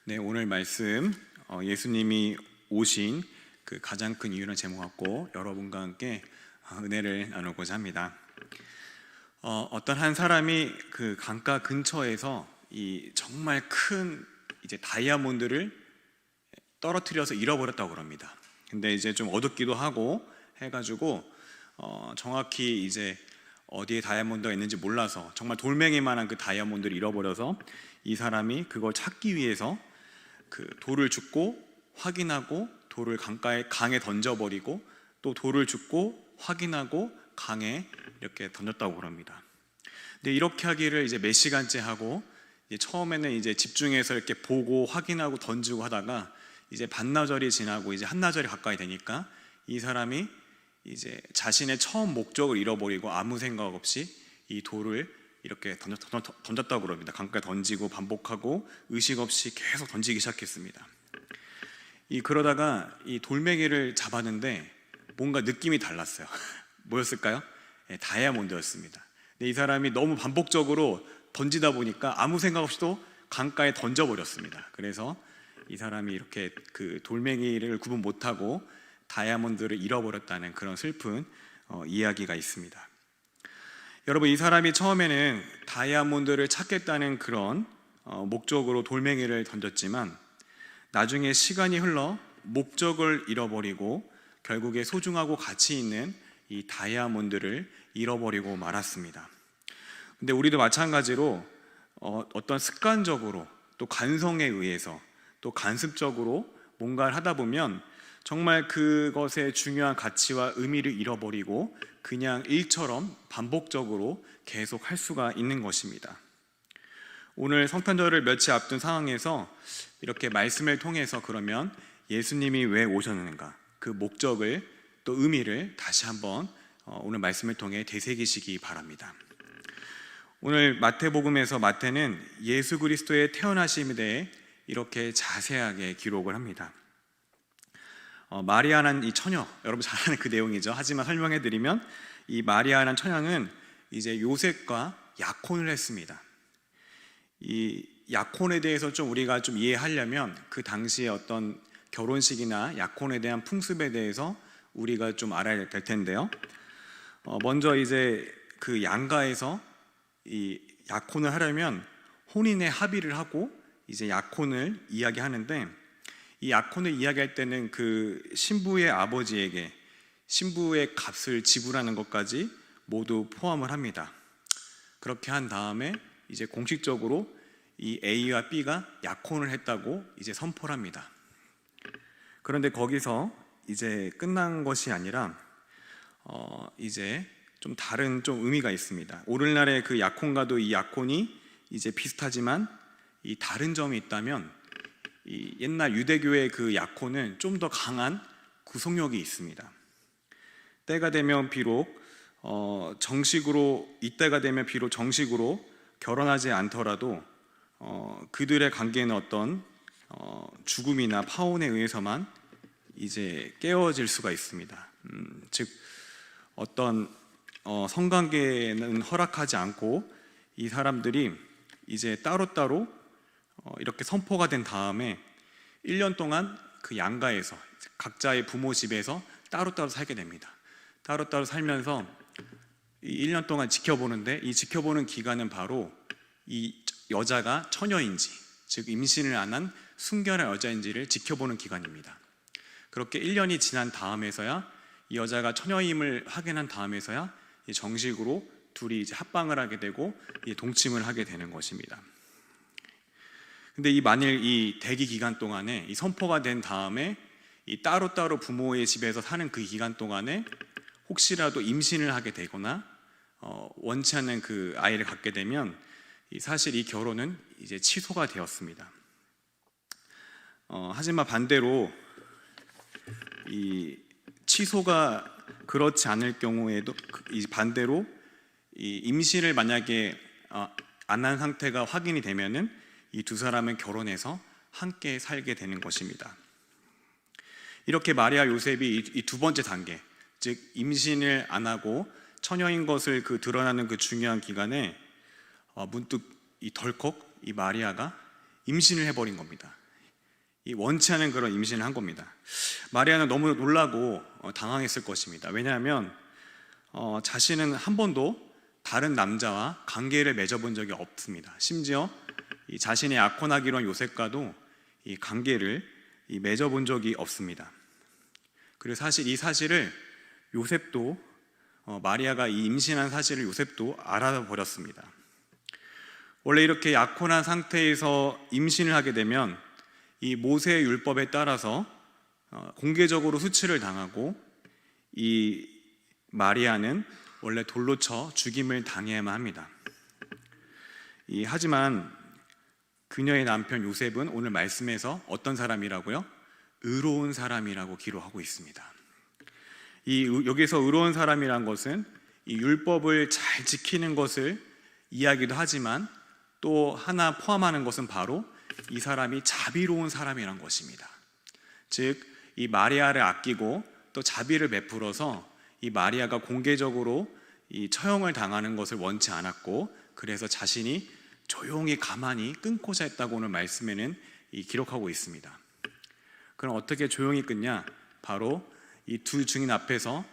네, 오늘 말씀 예수님이 오신 그 가장 큰 이유는 제목 갖고 여러분과 함께 은혜를 나누고자 합니다. 어떤 한 사람이 그 강가 근처에서 이 정말 큰 이제 다이아몬드를 떨어뜨려서 잃어버렸다고 그럽니다. 근데 이제 좀 어둡기도 하고 해가지고 정확히 이제 어디에 다이아몬드가 있는지 몰라서 정말 돌멩이만한 그 다이아몬드를 잃어버려서 이 사람이 그걸 찾기 위해서 그 돌을 줍고 확인하고 돌을 강에 던져버리고 또 돌을 줍고 확인하고 강에 이렇게 던졌다고 그럽니다. 근데 이렇게 하기를 이제 몇 시간째 하고 이제 처음에는 이제 집중해서 이렇게 보고 확인하고 던지고 하다가 이제 반나절이 지나고 이제 한나절이 가까이 되니까 이 사람이 이제 자신의 처음 목적을 잃어버리고 아무 생각 없이 이 돌을 이렇게 던졌다고 그럽니다. 강가에 던지고 반복하고 의식 없이 계속 던지기 시작했습니다. 그러다가 이 돌멩이를 잡았는데 뭔가 느낌이 달랐어요. 뭐였을까요? 다이아몬드였습니다. 근데 이 사람이 너무 반복적으로 던지다 보니까 아무 생각 없이도 강가에 던져버렸습니다. 그래서 이 사람이 이렇게 그 돌멩이를 구분 못하고 다이아몬드를 잃어버렸다는 그런 슬픈 이야기가 있습니다. 여러분, 이 사람이 처음에는 다이아몬드를 찾겠다는 그런 목적으로 돌멩이를 던졌지만 나중에 시간이 흘러 목적을 잃어버리고 결국에 소중하고 가치 있는 이 다이아몬드를 잃어버리고 말았습니다. 근데 우리도 마찬가지로 어떤 습관적으로 또 간성에 의해서 또 간습적으로 뭔가를 하다 보면 정말 그것의 중요한 가치와 의미를 잃어버리고 그냥 일처럼 반복적으로 계속 할 수가 있는 것입니다. 오늘 성탄절을 며칠 앞둔 상황에서 이렇게 말씀을 통해서 그러면 예수님이 왜 오셨는가, 그 목적을 또 의미를 다시 한번 오늘 말씀을 통해 되새기시기 바랍니다. 오늘 마태복음에서 마태는 예수 그리스도의 태어나심에 대해 이렇게 자세하게 기록을 합니다. 마리아라는 이 처녀, 여러분 잘 아는 그 내용이죠. 하지만 설명해드리면 이 마리아라는 처녀는 이제 요셉과 약혼을 했습니다. 이 약혼에 대해서 좀 우리가 좀 이해하려면 그 당시에 어떤 결혼식이나 약혼에 대한 풍습에 대해서 우리가 좀 알아야 될 텐데요. 먼저 이제 그 양가에서 이 약혼을 하려면 혼인의 합의를 하고 이제 약혼을 이야기하는데, 이 약혼을 이야기할 때는 그 신부의 아버지에게 신부의 값을 지불하는 것까지 모두 포함을 합니다. 그렇게 한 다음에 이제 공식적으로 이 A와 B가 약혼을 했다고 이제 선포를 합니다. 그런데 거기서 이제 끝난 것이 아니라 이제 좀 다른 좀 의미가 있습니다. 오늘날의 그 약혼과도 이 약혼이 이제 비슷하지만 이 다른 점이 있다면, 이 옛날 유대교의 그 약혼은 좀 더 강한 구속력이 있습니다. 때가 되면 비록 이때가 되면 비록 정식으로 결혼하지 않더라도 그들의 관계는 어떤 죽음이나 파혼에 의해서만 이제 깨어질 수가 있습니다. 즉 어떤 성관계는 허락하지 않고 이 사람들이 이제 따로따로 이렇게 선포가 된 다음에 1년 동안 그 양가에서 각자의 부모 집에서 따로따로 살게 됩니다. 따로따로 살면서 이 1년 동안 지켜보는데, 이 지켜보는 기간은 바로 이 여자가 처녀인지, 즉 임신을 안 한 순결한 여자인지를 지켜보는 기간입니다. 그렇게 1년이 지난 다음에서야 이 여자가 처녀임을 확인한 다음에서야 정식으로 둘이 이제 합방을 하게 되고 동침을 하게 되는 것입니다. 근데 만일 이 대기 기간 동안에 이 선포가 된 다음에 이 따로따로 부모의 집에서 사는 그 기간 동안에 혹시라도 임신을 하게 되거나 원치 않는 그 아이를 갖게 되면 사실 이 결혼은 이제 취소가 되었습니다. 하지만 반대로 이 취소가 그렇지 않을 경우에도 반대로 이 임신을 만약에 안 한 상태가 확인이 되면은 이 두 사람은 결혼해서 함께 살게 되는 것입니다. 이렇게 마리아 요셉이 이 두 번째 단계, 즉 임신을 안 하고 처녀인 것을 드러나는 그 중요한 기간에 문득 이 덜컥 이 마리아가 임신을 해버린 겁니다. 이 원치 않은 그런 임신을 한 겁니다. 마리아는 너무 놀라고 당황했을 것입니다. 왜냐하면 자신은 한 번도 다른 남자와 관계를 맺어본 적이 없습니다. 심지어 이 자신의 약혼하기로 한 요셉과도 이 관계를 맺어본 적이 없습니다. 그리고 사실 이 사실을 요셉도 마리아가 이 임신한 사실을 요셉도 알아버렸습니다. 원래 이렇게 약혼한 상태에서 임신을 하게 되면 이 모세의 율법에 따라서 공개적으로 수치를 당하고 이 마리아는 원래 돌로 쳐 죽임을 당해야만 합니다. 하지만 그녀의 남편 요셉은 오늘 말씀에서 어떤 사람이라고요? 의로운 사람이라고 기록하고 있습니다. 여기서 의로운 사람이란 것은 이 율법을 잘 지키는 것을 이야기도 하지만 또 하나 포함하는 것은 바로 이 사람이 자비로운 사람이란 것입니다. 즉, 이 마리아를 아끼고 또 자비를 베풀어서 이 마리아가 공개적으로 이 처형을 당하는 것을 원치 않았고, 그래서 자신이 조용히 가만히 끊고자 했다고 오늘 말씀에는 기록하고 있습니다. 그럼 어떻게 조용히 끊냐? 바로 이 두 증인 앞에서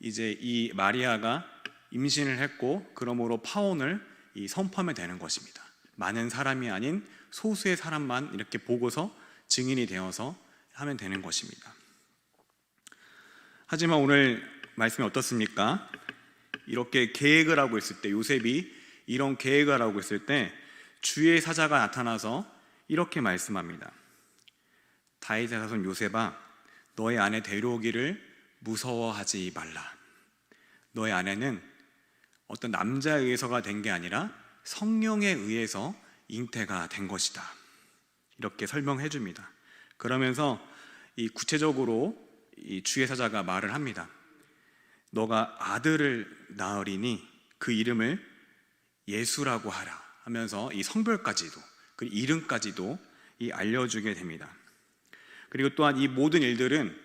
이제 이 마리아가 임신을 했고, 그러므로 파혼을 선포하면 되는 것입니다. 많은 사람이 아닌 소수의 사람만 이렇게 보고서 증인이 되어서 하면 되는 것입니다. 하지만 오늘 말씀이 어떻습니까? 이렇게 계획을 하고 있을 때, 요셉이 이런 계획을 하고 있을 때 주의 사자가 나타나서 이렇게 말씀합니다. 다윗의 자손 요셉아, 너의 아내 데려오기를 무서워하지 말라. 너의 아내는 어떤 남자에 의해서가 된 게 아니라 성령에 의해서 잉태가 된 것이다. 이렇게 설명해 줍니다. 그러면서 구체적으로 이 주의 사자가 말을 합니다. 너가 아들을 낳으리니 그 이름을 예수라고 하라 하면서 이 성별까지도, 그 이름까지도 알려주게 됩니다. 그리고 또한 이 모든 일들은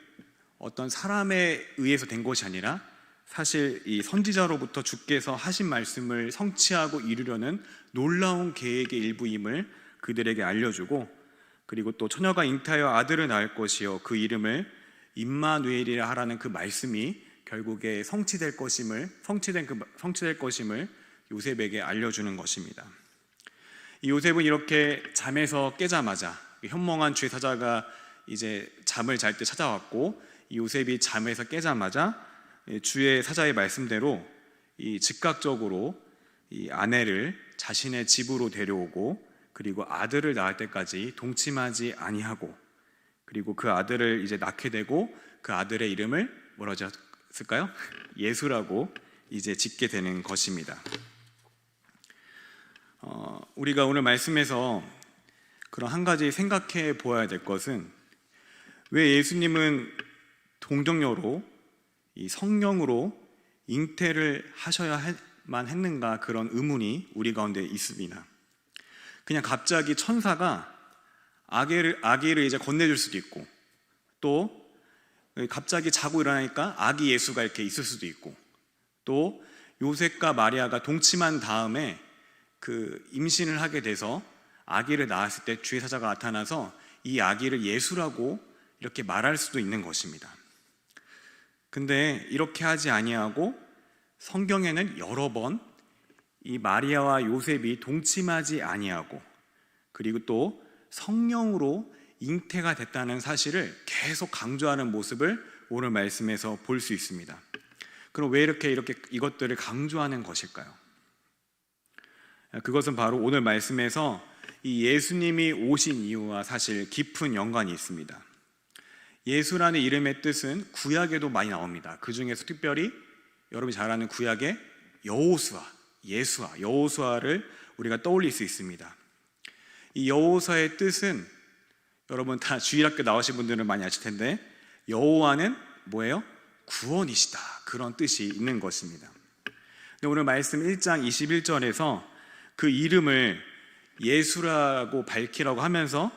어떤 사람에 의해서 된 것이 아니라 사실 이 선지자로부터 주께서 하신 말씀을 성취하고 이루려는 놀라운 계획의 일부임을 그들에게 알려주고, 그리고 또 처녀가 잉태하여 아들을 낳을 것이요 그 이름을 임마누엘이라 하라는 그 말씀이 결국에 성취될 것임을 요셉에게 알려주는 것입니다. 이 요셉은 이렇게 잠에서 깨자마자 현몽한 주의 사자가 이제 잠을 잘 때 찾아왔고, 이 요셉이 잠에서 깨자마자 주의 사자의 말씀대로 즉각적으로 이 아내를 자신의 집으로 데려오고, 그리고 아들을 낳을 때까지 동침하지 아니하고, 그리고 그 아들을 이제 낳게 되고 그 아들의 이름을 뭐라고 지었을까요? 예수라고 이제 짓게 되는 것입니다. 우리가 오늘 말씀에서 그런 한 가지 생각해 보아야 될 것은, 왜 예수님은 동정녀로 이 성령으로 잉태를 하셔야만 했는가, 그런 의문이 우리 가운데 있습니다. 그냥 갑자기 천사가 아기를 이제 건네줄 수도 있고, 또 갑자기 자고 일어나니까 아기 예수가 이렇게 있을 수도 있고, 또 요셉과 마리아가 동침한 다음에 그 임신을 하게 돼서 아기를 낳았을 때 주의 사자가 나타나서 이 아기를 예수라고 이렇게 말할 수도 있는 것입니다. 근데 이렇게 하지 아니하고 성경에는 여러 번 이 마리아와 요셉이 동침하지 아니하고, 그리고 또 성령으로 잉태가 됐다는 사실을 계속 강조하는 모습을 오늘 말씀에서 볼 수 있습니다. 그럼 왜 이렇게 이것들을 강조하는 것일까요? 그것은 바로 오늘 말씀에서 이 예수님이 오신 이유와 사실 깊은 연관이 있습니다. 예수라는 이름의 뜻은 구약에도 많이 나옵니다. 그 중에서 특별히 여러분이 잘 아는 구약의 여호수아를 우리가 떠올릴 수 있습니다. 이 여호수아의 뜻은 여러분 다 주일학교 나오신 분들은 많이 아실 텐데, 여호와는 뭐예요? 구원이시다, 그런 뜻이 있는 것입니다. 근데 오늘 말씀 1장 21절에서 그 이름을 예수라고 밝히라고 하면서,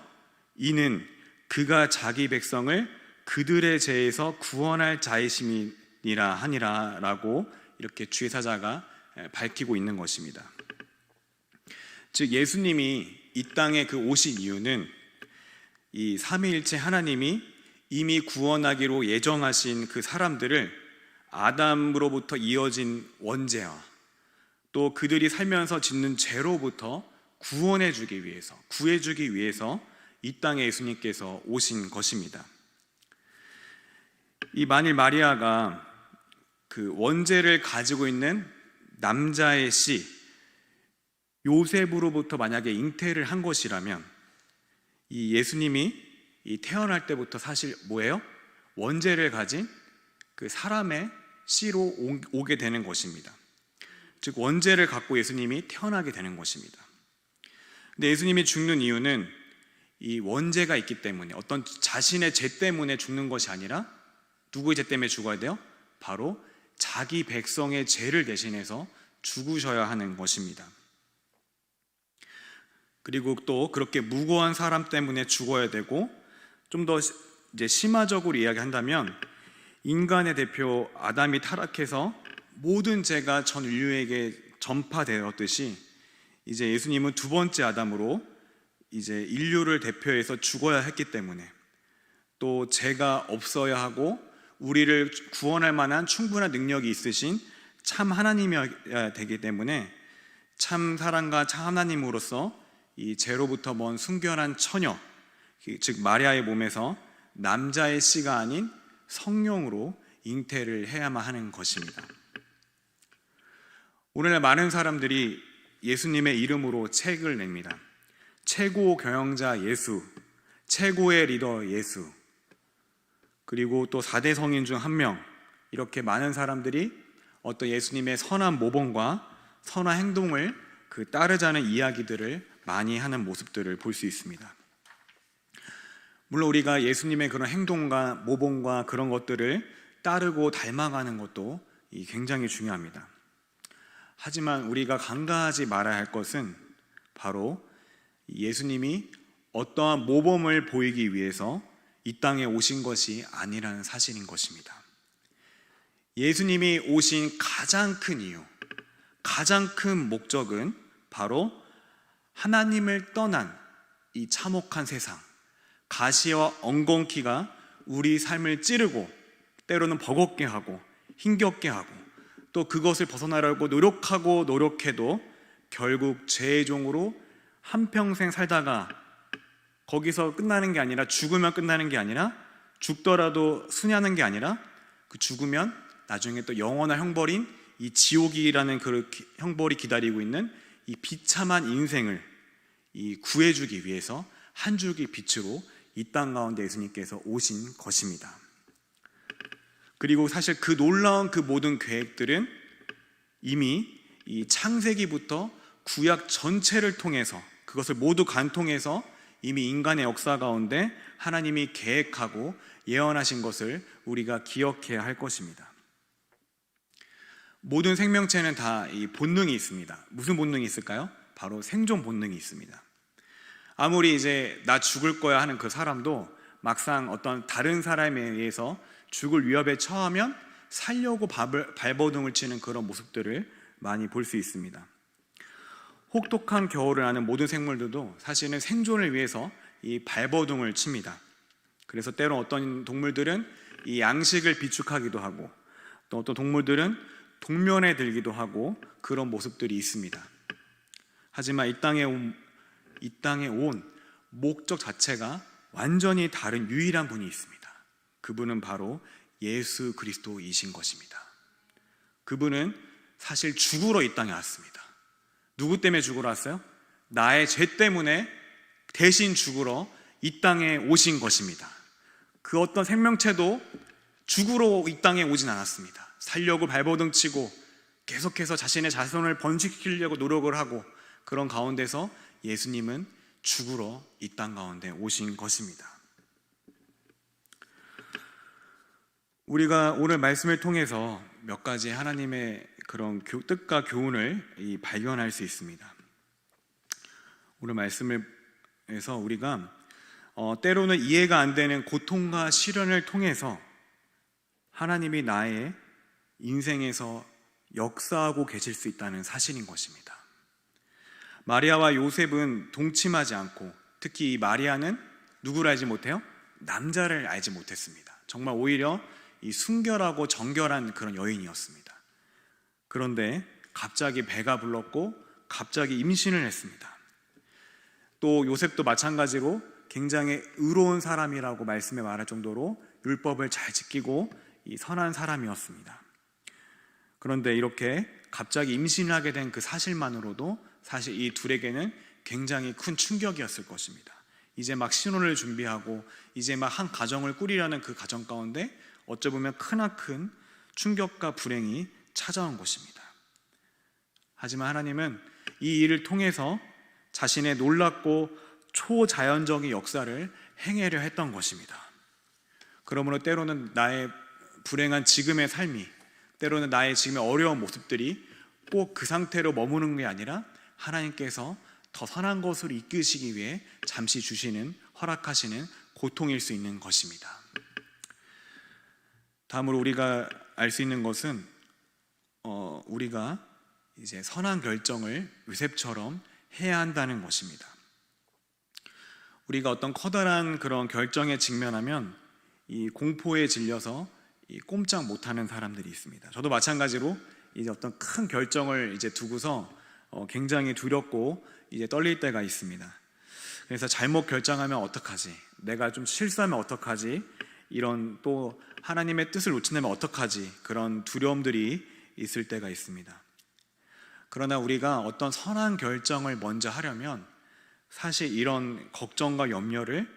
이는 그가 자기 백성을 그들의 죄에서 구원할 자이심이니라 하니라 라고 이렇게 주의 사자가 밝히고 있는 것입니다. 즉 예수님이 이 땅에 오신 이유는 이 삼위일체 하나님이 이미 구원하기로 예정하신 그 사람들을 아담으로부터 이어진 원죄와 또 그들이 살면서 짓는 죄로부터 구원해주기 위해서, 구해주기 위해서 이 땅에 예수님께서 오신 것입니다. 이 만일 마리아가 그 원죄를 가지고 있는 남자의 씨 요셉으로부터 만약에 잉태를 한 것이라면 이 예수님이 이 태어날 때부터 사실 뭐예요? 원죄를 가진 그 사람의 씨로 오게 되는 것입니다. 즉 원죄를 갖고 예수님이 태어나게 되는 것입니다. 근데 예수님이 죽는 이유는 이 원죄가 있기 때문에, 어떤 자신의 죄 때문에 죽는 것이 아니라 누구의 죄 때문에 죽어야 돼요? 바로 자기 백성의 죄를 대신해서 죽으셔야 하는 것입니다. 그리고 또 그렇게 무고한 사람 때문에 죽어야 되고, 좀 더 이제 심화적으로 이야기한다면 인간의 대표 아담이 타락해서 모든 죄가 전 인류에게 전파되었듯이 이제 예수님은 두 번째 아담으로 이제 인류를 대표해서 죽어야 했기 때문에, 또 죄가 없어야 하고 우리를 구원할 만한 충분한 능력이 있으신 참 하나님이어야 되기 때문에 참 사랑과 참 하나님으로서 이 죄로부터 먼 순결한 처녀, 즉 마리아의 몸에서 남자의 씨가 아닌 성령으로 잉태를 해야만 하는 것입니다. 오늘날 많은 사람들이 예수님의 이름으로 책을 냅니다. 최고 경영자 예수, 최고의 리더 예수, 그리고 또 4대 성인 중 한 명, 이렇게 많은 사람들이 어떤 예수님의 선한 모범과 선한 행동을 따르자는 이야기들을 많이 하는 모습들을 볼 수 있습니다. 물론 우리가 예수님의 그런 행동과 모범과 그런 것들을 따르고 닮아가는 것도 굉장히 중요합니다. 하지만 우리가 간과하지 말아야 할 것은 바로 예수님이 어떠한 모범을 보이기 위해서 이 땅에 오신 것이 아니라는 사실인 것입니다. 예수님이 오신 가장 큰 이유, 가장 큰 목적은 바로 하나님을 떠난 이 참혹한 세상, 가시와 엉겅퀴가 우리 삶을 찌르고 때로는 버겁게 하고 힘겹게 하고 또 그것을 벗어나려고 노력하고 노력해도 결국 죄의 종으로 한평생 살다가 거기서 끝나는 게 아니라, 죽으면 끝나는 게 아니라, 죽더라도 순회하는 게 아니라 그 죽으면 나중에 또 영원한 형벌인 이 지옥이라는 그 형벌이 기다리고 있는 이 비참한 인생을 구해주기 위해서 한 줄기 빛으로 이 땅 가운데 예수님께서 오신 것입니다. 그리고 사실 그 놀라운 그 모든 계획들은 이미 이 창세기부터 구약 전체를 통해서, 그것을 모두 관통해서 이미 인간의 역사 가운데 하나님이 계획하고 예언하신 것을 우리가 기억해야 할 것입니다. 모든 생명체는 다 이 본능이 있습니다. 무슨 본능이 있을까요? 바로 생존 본능이 있습니다. 아무리 이제 나 죽을 거야 하는 그 사람도 막상 어떤 다른 사람에 의해서 죽을 위협에 처하면 살려고 발버둥을 치는 그런 모습들을 많이 볼 수 있습니다. 혹독한 겨울을 아는 모든 생물들도 사실은 생존을 위해서 이 발버둥을 칩니다. 그래서 때로 어떤 동물들은 이 양식을 비축하기도 하고, 또 어떤 동물들은 동면에 들기도 하고, 그런 모습들이 있습니다. 하지만 이 땅에 온 목적 자체가 완전히 다른 유일한 분이 있습니다. 그분은 바로 예수 그리스도이신 것입니다. 그분은 사실 죽으러 이 땅에 왔습니다. 누구 때문에 죽으러 왔어요? 나의 죄 때문에 대신 죽으러 이 땅에 오신 것입니다. 그 어떤 생명체도 죽으러 이 땅에 오진 않았습니다. 살려고 발버둥 치고 계속해서 자신의 자손을 번식시키려고 노력을 하고, 그런 가운데서 예수님은 죽으러 이 땅 가운데 오신 것입니다. 우리가 오늘 말씀을 통해서 몇 가지 하나님의 그런 뜻과 교훈을 발견할 수 있습니다. 오늘 말씀에서 우리가 때로는 이해가 안 되는 고통과 시련을 통해서 하나님이 나의 인생에서 역사하고 계실 수 있다는 사실인 것입니다. 마리아와 요셉은 동침하지 않고, 특히 이 마리아는 누구를 알지 못해요? 남자를 알지 못했습니다. 정말 오히려 이 순결하고 정결한 그런 여인이었습니다. 그런데 갑자기 배가 불렀고 갑자기 임신을 했습니다. 또 요셉도 마찬가지로 굉장히 의로운 사람이라고 말씀에 말할 정도로 율법을 잘 지키고 이 선한 사람이었습니다. 그런데 이렇게 갑자기 임신을 하게 된 그 사실만으로도 사실 이 둘에게는 굉장히 큰 충격이었을 것입니다. 이제 막 신혼을 준비하고 이제 막 한 가정을 꾸리려는 그 가정 가운데 어쩌면 크나큰 충격과 불행이 찾아온 것입니다. 하지만 하나님은 이 일을 통해서 자신의 놀랍고 초자연적인 역사를 행하려 했던 것입니다. 그러므로 때로는 나의 불행한 지금의 삶이, 때로는 나의 지금의 어려운 모습들이 꼭 그 상태로 머무는 게 아니라 하나님께서 더 선한 것으로 이끄시기 위해 잠시 주시는, 허락하시는 고통일 수 있는 것입니다. 다음으로 우리가 알 수 있는 것은 우리가 이제 선한 결정을 요셉처럼 해야 한다는 것입니다. 우리가 어떤 커다란 그런 결정에 직면하면 이 공포에 질려서 꼼짝 못하는 사람들이 있습니다. 저도 마찬가지로 이제 어떤 큰 결정을 이제 두고서 굉장히 두렵고 이제 떨릴 때가 있습니다. 그래서 잘못 결정하면 어떡하지? 내가 좀 실수하면 어떡하지? 이런 또 하나님의 뜻을 놓친다면 어떡하지? 그런 두려움들이 있을 때가 있습니다. 그러나 우리가 어떤 선한 결정을 먼저 하려면 사실 이런 걱정과 염려를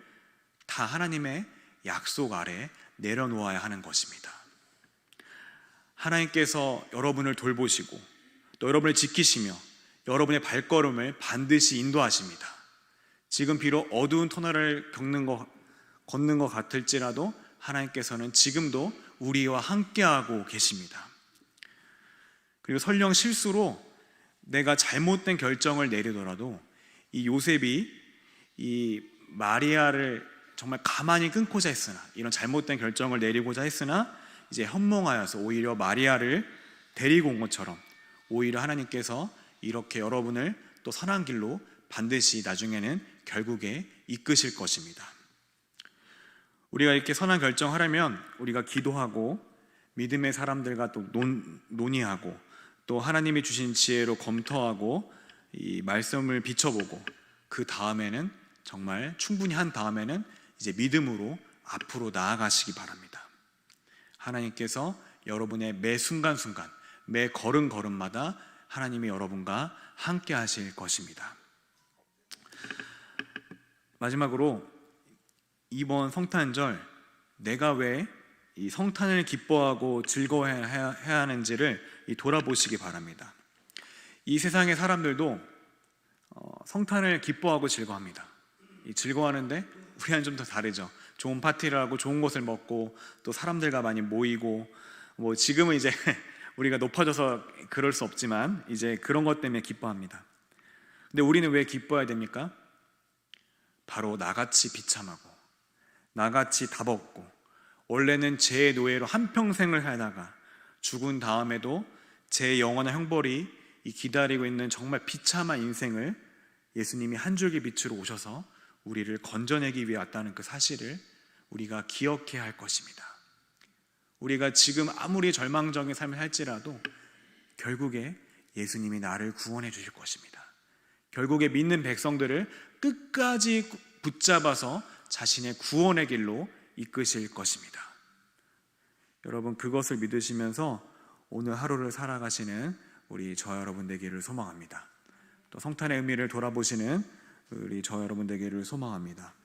다 하나님의 약속 아래 내려놓아야 하는 것입니다. 하나님께서 여러분을 돌보시고 또 여러분을 지키시며 여러분의 발걸음을 반드시 인도하십니다. 지금 비록 어두운 터널을 걷는 것 같을지라도 하나님께서는 지금도 우리와 함께하고 계십니다. 그리고 설령 실수로 내가 잘못된 결정을 내리더라도 이 요셉이 이 마리아를 정말 가만히 끊고자 했으나, 이런 잘못된 결정을 내리고자 했으나 이제 현몽하여서 오히려 마리아를 데리고 온 것처럼 오히려 하나님께서 이렇게 여러분을 또 선한 길로 반드시 나중에는 결국에 이끄실 것입니다. 우리가 이렇게 선한 결정하려면 우리가 기도하고 믿음의 사람들과 또 논의하고 또 하나님이 주신 지혜로 검토하고 이 말씀을 비춰보고 그 다음에는 정말 충분히 한 다음에는 이제 믿음으로 앞으로 나아가시기 바랍니다. 하나님께서 여러분의 매 순간순간, 매 걸음걸음마다 하나님이 여러분과 함께 하실 것입니다. 마지막으로 이번 성탄절 내가 왜 이 성탄을 기뻐하고 즐거워해야 하는지를 돌아보시기 바랍니다. 이 세상의 사람들도 성탄을 기뻐하고 즐거워합니다. 즐거워하는데 우리와는 좀 더 다르죠. 좋은 파티를 하고 좋은 것을 먹고 또 사람들과 많이 모이고 뭐 지금은 이제 우리가 높아져서 그럴 수 없지만 이제 그런 것 때문에 기뻐합니다. 근데 우리는 왜 기뻐해야 됩니까? 바로 나같이 비참하고 나같이 답없고 원래는 죄의 노예로 한평생을 살다가 죽은 다음에도 제 영원한 형벌이 기다리고 있는 정말 비참한 인생을 예수님이 한 줄기 빛으로 오셔서 우리를 건져내기 위해 왔다는 그 사실을 우리가 기억해야 할 것입니다. 우리가 지금 아무리 절망적인 삶을 살지라도 결국에 예수님이 나를 구원해 주실 것입니다. 결국에 믿는 백성들을 끝까지 붙잡아서 자신의 구원의 길로 이끄실 것입니다. 여러분 그것을 믿으시면서 오늘 하루를 살아가시는 우리 저 여러분 되기를 소망합니다. 또 성탄의 의미를 돌아보시는 우리 저 여러분 되기를 소망합니다.